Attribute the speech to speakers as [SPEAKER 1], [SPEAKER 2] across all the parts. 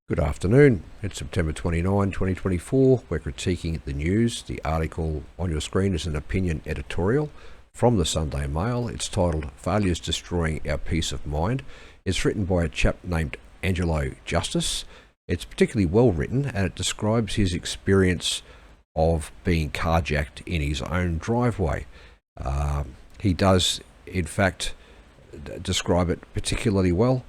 [SPEAKER 1] Good afternoon. It's September 29, 2024. We're critiquing the news. The article on your screen is an opinion editorial from the Sunday Mail. It's titled Failures Destroying Our Peace of Mind. It's written by a chap named Angelo Justice. It's particularly well written and it describes his experience of being carjacked in his own driveway. He does, in fact, describe it particularly well.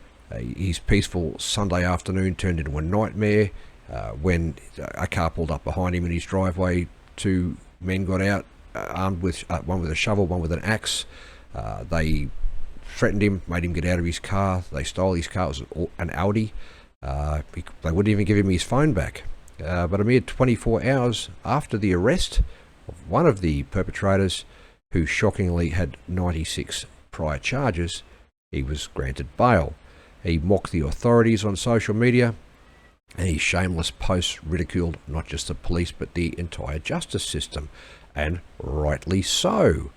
[SPEAKER 1] His peaceful Sunday afternoon turned into a nightmare when a car pulled up behind him in his driveway. Two men got out, armed with one with a shovel, one with an axe. They threatened him, made him get out of his car. They stole his car. It was an Audi. They wouldn't even give him his phone back. But a mere 24 hours after the arrest of one of the perpetrators, who shockingly had 96 prior charges, he was granted bail. He mocked the authorities on social media, and his shameless posts ridiculed not just the police but the entire justice system, and rightly so.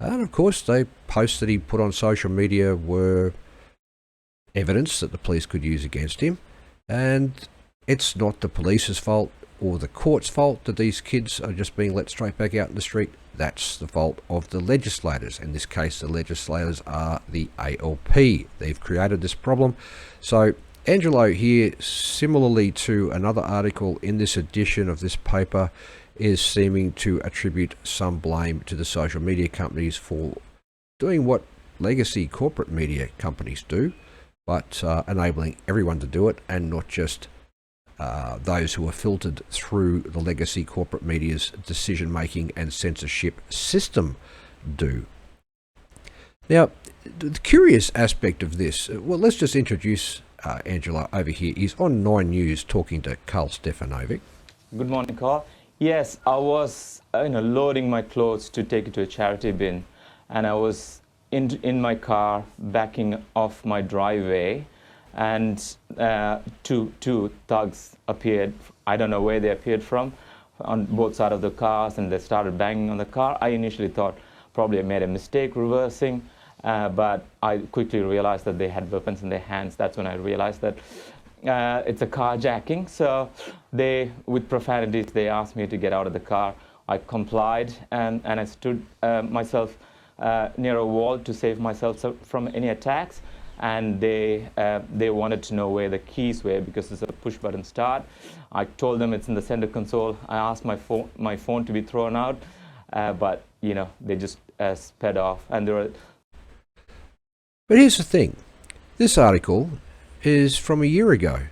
[SPEAKER 1] And of course, the posts that he put on social media were evidence that the police could use against him, and it's not the police's fault or the court's fault that these kids are just being let straight back out in the street. That's the fault of the legislators. In this case, the legislators are the ALP. They've created this problem. So Angelo here, similarly to another article in this edition of this paper, is seeming to attribute some blame to the social media companies for doing what legacy corporate media companies do, but enabling everyone to do it, and not just those who are filtered through the legacy corporate media's decision-making and censorship system do. Now, the curious aspect of this, well, let's just introduce Angelo over here. He's on 9 News talking to Carl Stefanovic.
[SPEAKER 2] Good morning, Carl. Yes, I was loading my clothes to take it to a charity bin, and I was in my car backing off my driveway, and two thugs appeared. I don't know where they appeared from, on both sides of the cars, and they started banging on the car. I initially thought probably I made a mistake reversing, but I quickly realized that they had weapons in their hands. That's when I realized that it's a carjacking. So they, with profanities, they asked me to get out of the car. I complied, and I stood myself near a wall to save myself from any attacks. And they wanted to know where the keys were, because it's a push button start. I told them it's in the center console. I asked my phone to be thrown out, but they just sped off. And
[SPEAKER 1] But here's the thing, this article is from a year ago,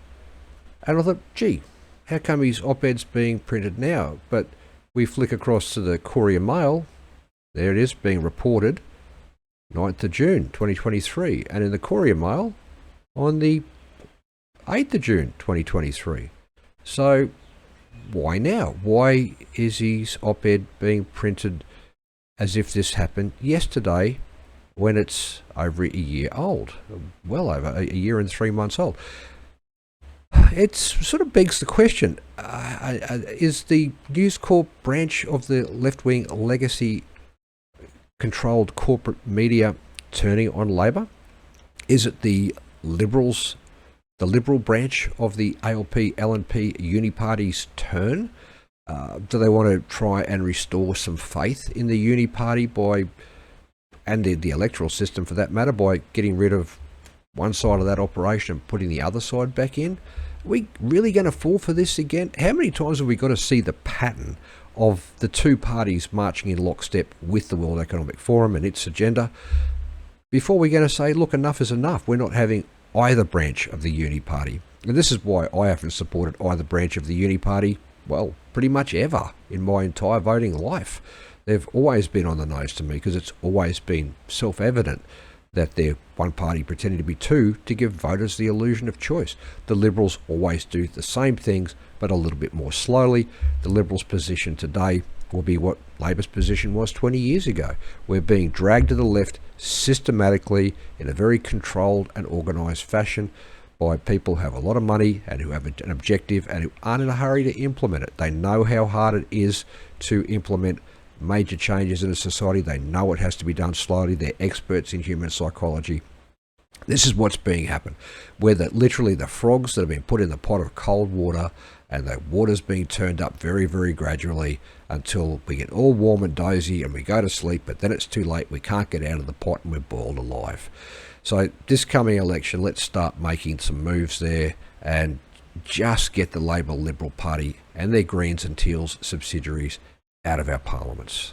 [SPEAKER 1] and I thought, gee, how come his op-ed's being printed now? But we flick across to the Courier Mail, there it is being reported, 9th of June 2023, and in the Courier Mail on the 8th of June 2023. So why now? Why is his op-ed being printed as if this happened yesterday, when it's over a year old, well over a year and 3 months old? It sort of begs the question, is the News Corp branch of the left-wing legacy controlled corporate media turning on Labor? Is it the Liberals, the Liberal branch of the ALP, LNP, uni party's turn? Do they want to try and restore some faith in the uni party and the electoral system for that matter, by getting rid of one side of that operation and putting the other side back in? Are we really going to fall for this again? How many times have we got to see the pattern of the two parties marching in lockstep with the World Economic Forum and its agenda before we're going to say, look, enough is enough? We're not having either branch of the uni party. And this is why I haven't supported either branch of the uni party, well, pretty much ever in my entire voting life. They've always been on the nose to me, because it's always been self-evident that they're one party pretending to be two to give voters the illusion of choice. The Liberals always do the same things, but a little bit more slowly. The Liberals' position today will be what Labor's position was 20 years ago. We're being dragged to the left systematically in a very controlled and organised fashion by people who have a lot of money and who have an objective and who aren't in a hurry to implement it. They know how hard it is to implement major changes in a society. They know it has to be done slowly. They're experts in human psychology. This is what's being happened, where literally the frogs that have been put in the pot of cold water, and the water's being turned up very, very gradually until we get all warm and dozy and we go to sleep, but then it's too late, we can't get out of the pot and we're boiled alive. So this coming election, let's start making some moves there and just get the Labor Liberal Party and their Greens and Teals subsidiaries out of our parliaments.